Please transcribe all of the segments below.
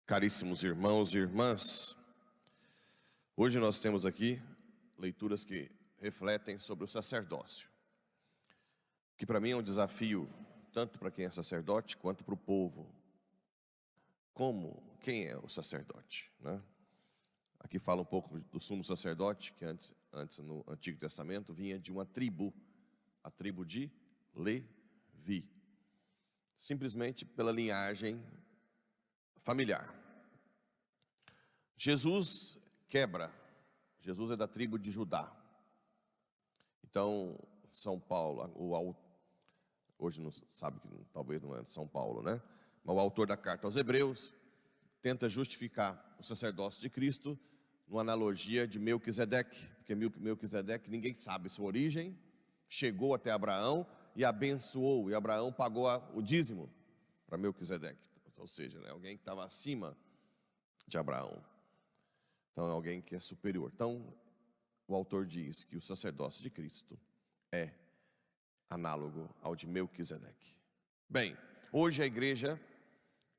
Caríssimos irmãos e irmãs, hoje nós temos aqui leituras que refletem sobre o sacerdócio, que para mim é um desafio tanto para quem é sacerdote quanto para o povo. Quem é o sacerdote, né? Aqui fala um pouco do sumo sacerdote, que antes no Antigo Testamento vinha de uma tribo, a tribo de Levi, simplesmente pela linhagem familiar. Jesus é da tribo de Judá. Então, São Paulo, hoje não sabe que talvez não é São Paulo, né? Mas o autor da carta aos Hebreus tenta justificar o sacerdócio de Cristo numa analogia de Melquisedeque, porque Melquisedeque ninguém sabe sua origem, chegou até Abraão e abençoou, e Abraão pagou o dízimo para Melquisedeque, ou seja, né, alguém que estava acima de Abraão. Então é alguém que é superior. Então o autor diz que o sacerdócio de Cristo é análogo ao de Melquisedeque. Bem, hoje a igreja,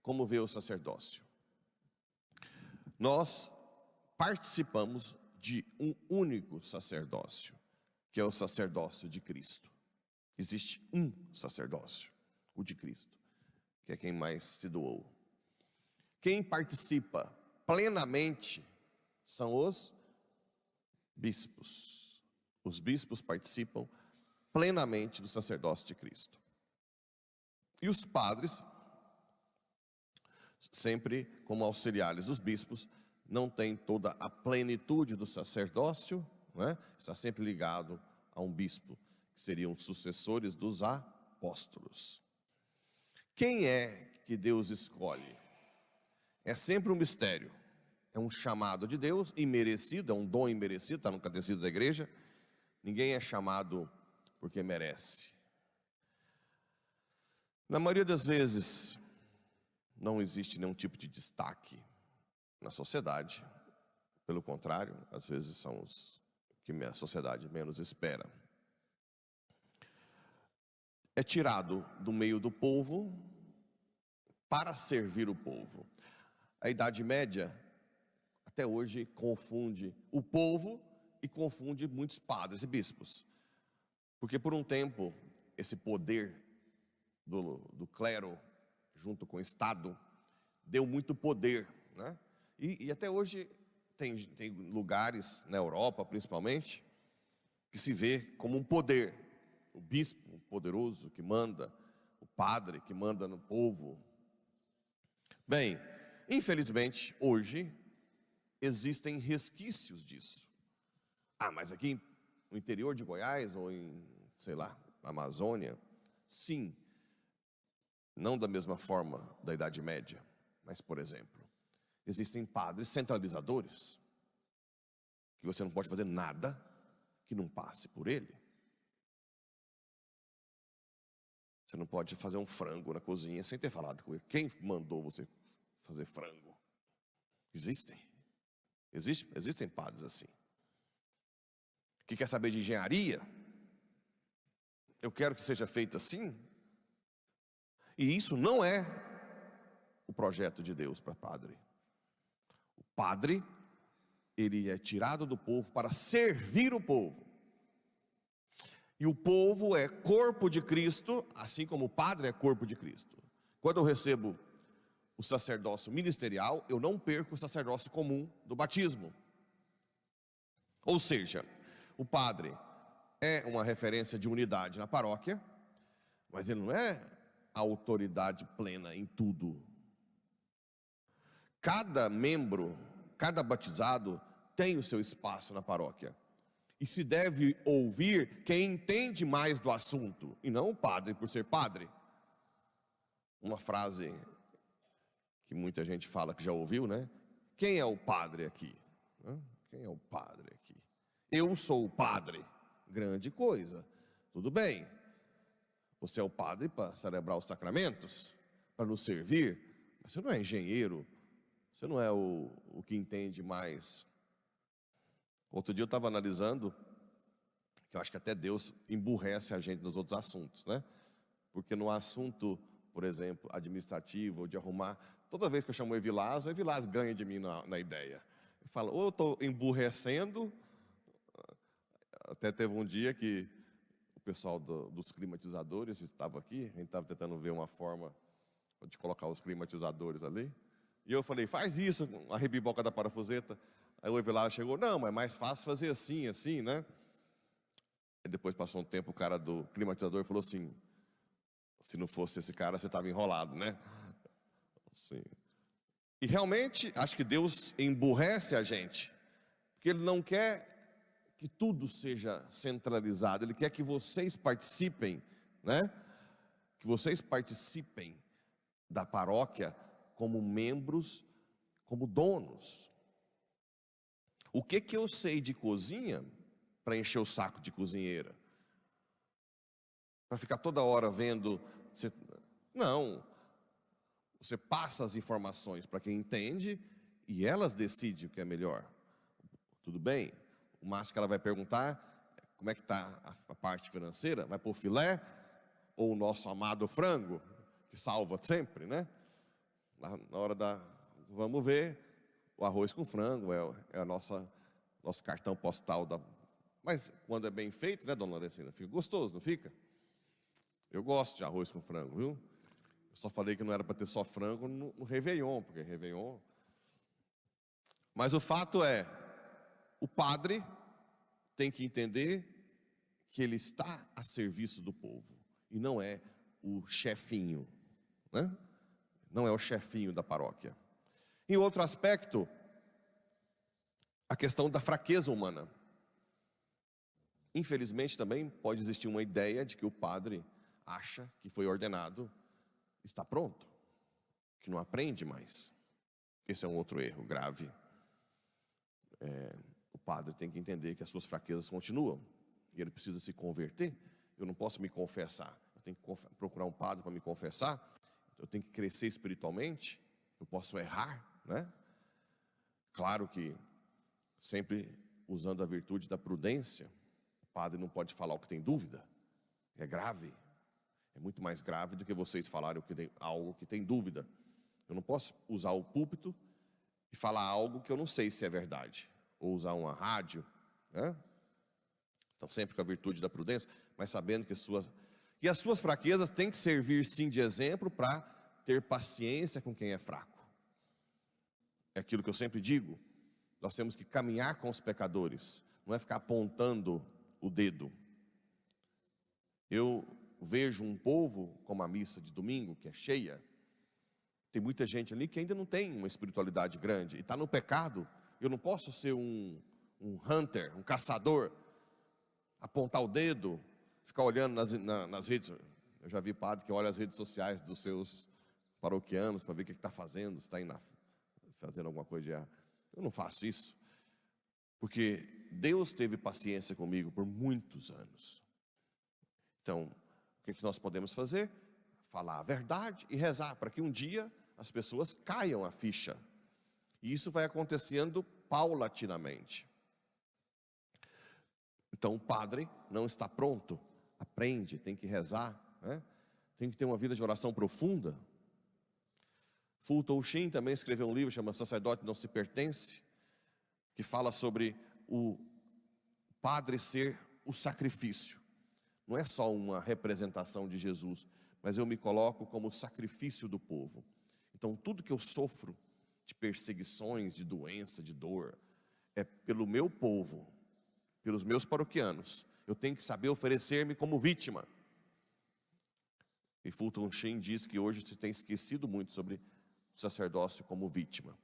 como vê o sacerdócio? Nós participamos de um único sacerdócio, que é o sacerdócio de Cristo. Existe um sacerdócio, o de Cristo, que é quem mais se doou. Quem participa plenamente são os bispos. Os bispos participam plenamente do sacerdócio de Cristo. E os padres, sempre como auxiliares dos bispos, não têm toda a plenitude do sacerdócio, né? Está sempre ligado a um bispo, que seriam sucessores dos apóstolos. Quem é que Deus escolhe? É sempre um mistério. É um chamado de Deus, imerecido, é um dom imerecido, está no catecismo da igreja. Ninguém é chamado porque merece. Na maioria das vezes, não existe nenhum tipo de destaque na sociedade. Pelo contrário, às vezes são os que a sociedade menos espera. É tirado do meio do povo para servir o povo. A Idade Média, até hoje, confunde o povo e confunde muitos padres e bispos. Porque por um tempo, esse poder do clero, junto com o Estado, deu muito poder, né? E até hoje tem lugares, na Europa principalmente, que se vê como um poder. O bispo poderoso que manda, o padre que manda no povo. Bem, infelizmente, hoje, existem resquícios disso. Mas aqui no interior de Goiás, ou em, sei lá, na Amazônia, sim, não da mesma forma da Idade Média, mas, por exemplo, existem padres centralizadores, que você não pode fazer nada que não passe por ele. Você não pode fazer um frango na cozinha sem ter falado com ele. Quem mandou você fazer frango? Existem padres assim. Que quer saber de engenharia? Eu quero que seja feito assim. E isso não é o projeto de Deus para padre. O padre, ele é tirado do povo para servir o povo. E o povo é corpo de Cristo, assim como o padre é corpo de Cristo. Quando eu recebo o sacerdócio ministerial, eu não perco o sacerdócio comum do batismo. Ou seja, o padre é uma referência de unidade na paróquia, mas ele não é a autoridade plena em tudo. Cada membro, cada batizado tem o seu espaço na paróquia. E se deve ouvir quem entende mais do assunto, e não o padre por ser padre. Uma frase que muita gente fala que já ouviu, né? Quem é o padre aqui? Quem é o padre aqui? Eu sou o padre. Grande coisa. Tudo bem. Você é o padre para celebrar os sacramentos, para nos servir, mas você não é engenheiro, você não é o que entende mais. Outro dia eu estava analisando, que eu acho que até Deus emburrece a gente nos outros assuntos, né? Porque no assunto por exemplo, administrativo, ou de arrumar. Toda vez que eu chamo o Evilás ganha de mim na ideia. Eu falo, ou eu estou emburrecendo. Até teve um dia que o pessoal dos climatizadores estava aqui, a gente estava tentando ver uma forma de colocar os climatizadores ali. E eu falei, faz isso, a rebiboca da parafuseta. Aí o Evilás chegou, não, mas é mais fácil fazer assim, assim, né? E depois passou um tempo, o cara do climatizador falou assim, se não fosse esse cara, você estava enrolado, né? Assim. E realmente, acho que Deus emburrece a gente, porque Ele não quer que tudo seja centralizado, Ele quer que vocês participem, né? Que vocês participem da paróquia como membros, como donos. O que eu sei de cozinha para encher o saco de cozinheira? Para ficar toda hora vendo... Não. Você passa as informações para quem entende e elas decidem o que é melhor. Tudo bem? O máximo que ela vai perguntar, como é que está a parte financeira? Vai pôr filé ou o nosso amado frango, que salva sempre, né? Na hora da... Vamos ver, o arroz com frango é a nosso cartão postal da... Mas quando é bem feito, né, dona Lorecina? Fica gostoso, não fica? Eu gosto de arroz com frango, viu? Eu só falei que não era para ter só frango no Réveillon, porque Réveillon... Mas o fato é, o padre tem que entender que ele está a serviço do povo, e não é o chefinho, né? Não é o chefinho da paróquia. Em outro aspecto, a questão da fraqueza humana. Infelizmente também pode existir uma ideia de que o padre acha que foi ordenado, está pronto, que não aprende mais. Esse é um outro erro grave. O padre tem que entender que as suas fraquezas continuam, e ele precisa se converter. Eu não posso me confessar, eu tenho que procurar um padre para me confessar, eu tenho que crescer espiritualmente, eu posso errar, né? Claro que sempre usando a virtude da prudência. O padre não pode falar o que tem dúvida, é grave, é muito mais grave do que vocês falarem algo que tem dúvida. Eu não posso usar o púlpito e falar algo que eu não sei se é verdade, ou usar uma rádio, né? Então sempre com a virtude da prudência, mas sabendo que as suas fraquezas têm que servir sim de exemplo para ter paciência com quem é fraco. É aquilo que eu sempre digo, nós temos que caminhar com os pecadores, não é ficar apontando o dedo. Eu vejo um povo, como a missa de domingo, que é cheia, tem muita gente ali que ainda não tem uma espiritualidade grande, e está no pecado. Eu não posso ser um hunter, um caçador, apontar o dedo, ficar olhando nas redes. Eu já vi padre que olha as redes sociais dos seus paroquianos para ver o que está fazendo, se está fazendo alguma coisa de errado. Eu não faço isso, porque Deus teve paciência comigo por muitos anos. Então, o que nós podemos fazer? Falar a verdade e rezar para que um dia as pessoas caiam a ficha. E isso vai acontecendo paulatinamente. Então o padre não está pronto, aprende, tem que rezar, né? Tem que ter uma vida de oração profunda. Fulton Sheen também escreveu um livro chamado Sacerdote Não Se Pertence, que fala sobre o padre ser o sacrifício. Não é só uma representação de Jesus, mas eu me coloco como o sacrifício do povo. Então tudo que eu sofro de perseguições, de doença, de dor, é pelo meu povo, pelos meus paroquianos. Eu tenho que saber oferecer-me como vítima. E Fulton Sheen diz que hoje se tem esquecido muito sobre o sacerdócio como vítima.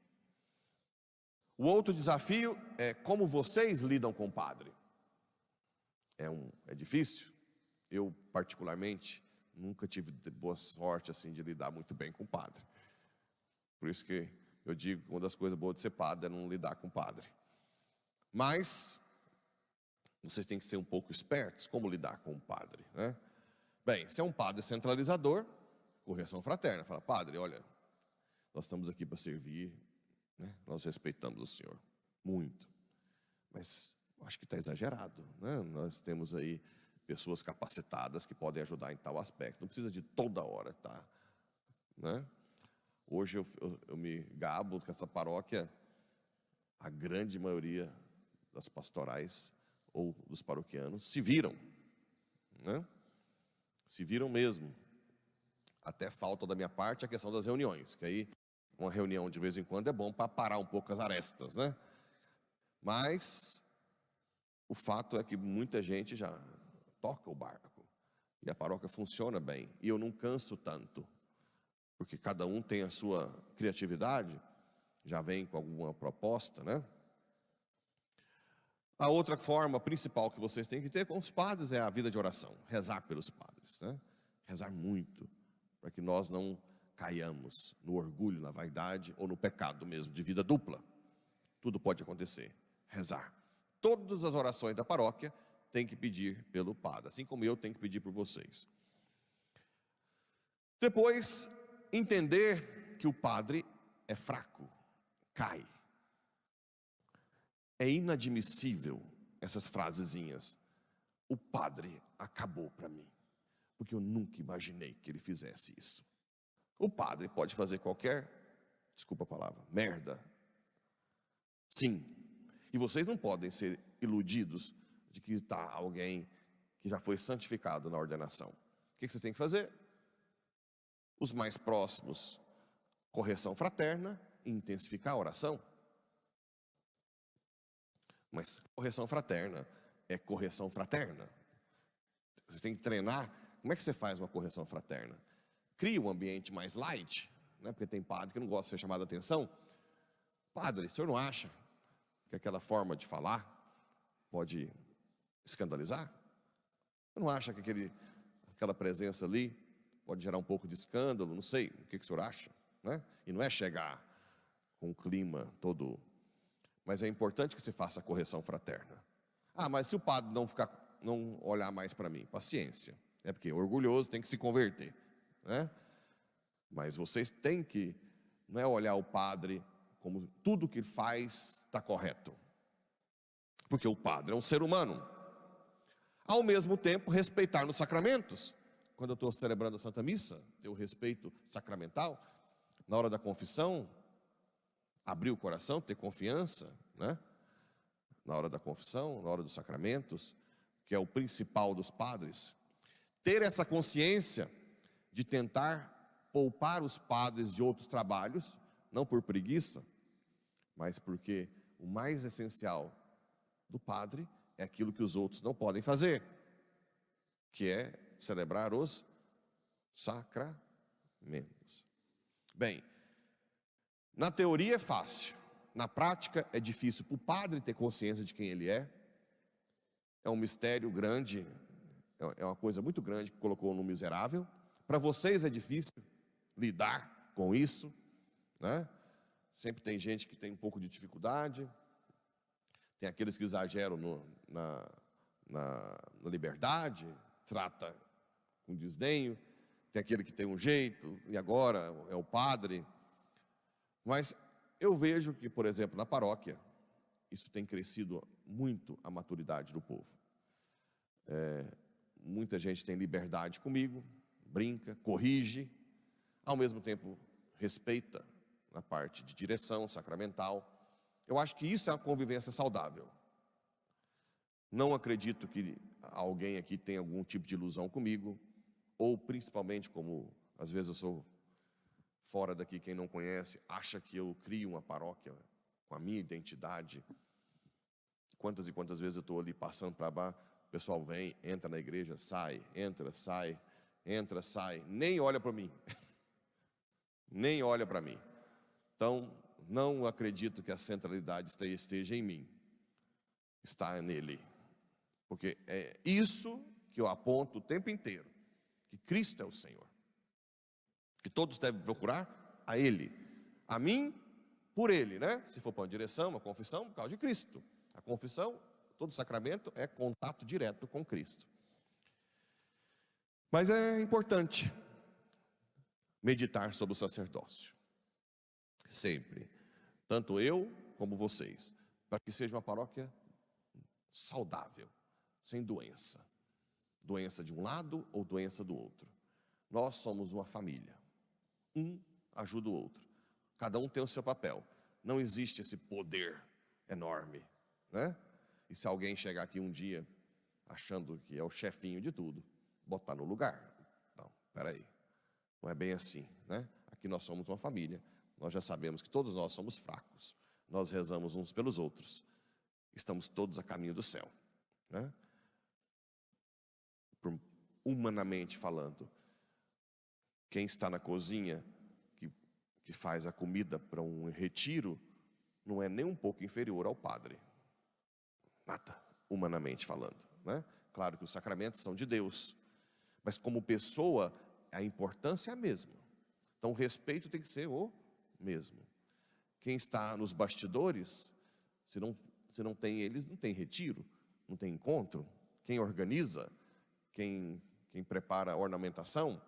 O outro desafio é como vocês lidam com o padre. É difícil. Eu, particularmente, nunca tive boa sorte assim, de lidar muito bem com o padre. Por isso que eu digo que uma das coisas boas de ser padre é não lidar com o padre. Mas vocês têm que ser um pouco espertos como lidar com o padre, né? Bem, se é um padre centralizador, correção fraterna. Fala, padre, olha, nós estamos aqui para servir, né? Nós respeitamos o senhor muito, mas acho que está exagerado, né? Nós temos aí pessoas capacitadas que podem ajudar em tal aspecto. Não precisa de toda hora estar né? Hoje eu me gabo que essa paróquia, a grande maioria das pastorais ou dos paroquianos se viram, né? Se viram mesmo. Até falta da minha parte a questão das reuniões, que aí uma reunião de vez em quando é bom para parar um pouco as arestas, né? Mas o fato é que muita gente já toca o barco e a paróquia funciona bem. E eu não canso tanto, porque cada um tem a sua criatividade, já vem com alguma proposta, né? A outra forma principal que vocês têm que ter com os padres é a vida de oração, rezar pelos padres, né? Rezar muito, para que nós não caiamos no orgulho, na vaidade ou no pecado mesmo, de vida dupla. Tudo pode acontecer. Rezar. Todas as orações da paróquia tem que pedir pelo padre, assim como eu tenho que pedir por vocês. Depois, entender que o padre é fraco, cai. É inadmissível essas frasezinhas. O padre acabou para mim, porque eu nunca imaginei que ele fizesse isso. O padre pode fazer qualquer, desculpa a palavra, merda. Sim. E vocês não podem ser iludidos de que está alguém que já foi santificado na ordenação. O que vocês têm que fazer? Os mais próximos, correção fraterna e intensificar a oração. Mas correção fraterna é correção fraterna. Você tem que treinar. Como é que você faz uma correção fraterna? Cria um ambiente mais light, né? Porque tem padre que não gosta de ser chamado a atenção. Padre, o senhor não acha que aquela forma de falar pode escandalizar? Você não acha que aquela presença ali pode gerar um pouco de escândalo? Não sei, o que o senhor acha? Né? E não é chegar com um clima todo... Mas é importante que se faça a correção fraterna. Ah, mas se o padre não olhar mais para mim, paciência. É porque orgulhoso tem que se converter, né? Mas vocês têm que, não é olhar o padre como tudo que ele faz está correto. Porque o padre é um ser humano. Ao mesmo tempo, respeitar nos sacramentos. Quando eu estou celebrando a Santa Missa, eu respeito sacramental. Na hora da confissão, abrir o coração, ter confiança, né? Na hora da confissão, na hora dos sacramentos, que é o principal dos padres. Ter essa consciência de tentar poupar os padres de outros trabalhos, não por preguiça, mas porque o mais essencial do padre é aquilo que os outros não podem fazer, que é celebrar os sacramentos. Bem, na teoria é fácil, na prática é difícil para o padre ter consciência de quem ele é. É um mistério grande, é uma coisa muito grande que colocou no miserável. Para vocês é difícil lidar com isso, né? Sempre tem gente que tem um pouco de dificuldade, tem aqueles que exageram na liberdade, trata com desdenho, tem aquele que tem um jeito, e agora é o padre. Mas eu vejo que, por exemplo, na paróquia, isso tem crescido muito a maturidade do povo. Muita gente tem liberdade comigo, brinca, corrige, ao mesmo tempo respeita na parte de direção sacramental. Eu acho que isso é uma convivência saudável. Não acredito que alguém aqui tenha algum tipo de ilusão comigo, ou principalmente como às vezes eu sou fora daqui, quem não conhece, acha que eu crio uma paróquia com a minha identidade. Quantas e quantas vezes eu estou ali passando para lá, o pessoal vem, entra na igreja, sai, entra, sai, entra, sai, nem olha para mim. Nem olha para mim. Então, não acredito que a centralidade esteja em mim. Está nele. Porque é isso que eu aponto o tempo inteiro. Que Cristo é o Senhor. Que todos devem procurar a Ele. A mim, por Ele, né? Se for para uma direção, uma confissão, por causa de Cristo. A confissão, todo sacramento é contato direto com Cristo. Mas é importante meditar sobre o sacerdócio. Sempre. Tanto eu como vocês. Para que seja uma paróquia saudável, sem doença. Doença de um lado ou doença do outro. Nós somos uma família. Um ajuda o outro. Cada um tem o seu papel. Não existe esse poder enorme, né? E se alguém chegar aqui um dia achando que é o chefinho de tudo, botar no lugar. Não, peraí. Não é bem assim, né? Aqui nós somos uma família. Nós já sabemos que todos nós somos fracos. Nós rezamos uns pelos outros. Estamos todos a caminho do céu, né? Humanamente falando, quem está na cozinha que faz a comida para um retiro não é nem um pouco inferior ao padre. Nada, humanamente falando, né? Claro que os sacramentos são de Deus, mas como pessoa a importância é a mesma. Então o respeito tem que ser o mesmo. Quem está nos bastidores, se não tem eles, não tem retiro, não tem encontro. Quem organiza, quem prepara a ornamentação,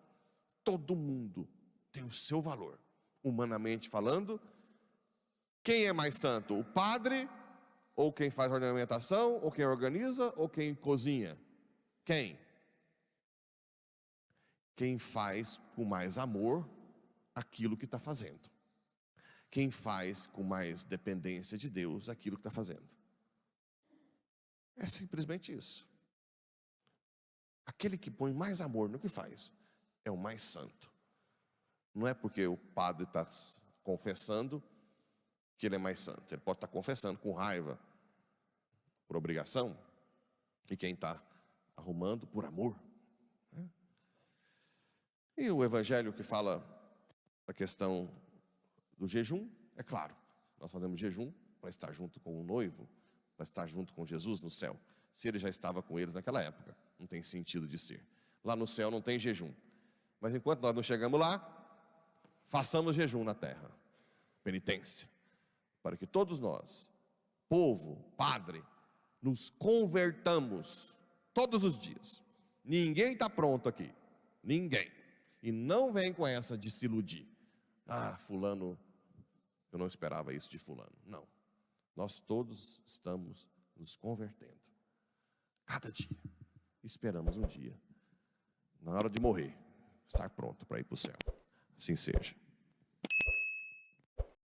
todo mundo tem o seu valor. Humanamente falando, quem é mais santo? O padre, ou quem faz a ornamentação, ou quem organiza, ou quem cozinha? Quem? Quem faz com mais amor aquilo que está fazendo. Quem faz com mais dependência de Deus aquilo que está fazendo. É simplesmente isso. Aquele que põe mais amor no que faz é o mais santo. Não é porque o padre está confessando que ele é mais santo. Ele pode estar confessando com raiva, por obrigação, e quem está arrumando por amor, né? E o evangelho que fala a questão do jejum, é claro, nós fazemos jejum para estar junto com o noivo, para estar junto com Jesus no céu. Se ele já estava com eles naquela época, não tem sentido de ser. Lá no céu não tem jejum. Mas enquanto nós não chegamos lá, façamos jejum na terra. Penitência. Para que todos nós, povo, padre, nos convertamos todos os dias. Ninguém está pronto aqui. Ninguém. E não vem com essa de se iludir. Ah, fulano, eu não esperava isso de fulano. Não. Nós todos estamos nos convertendo. Cada dia. Esperamos um dia, na hora de morrer, estar pronto para ir para o céu. Assim seja.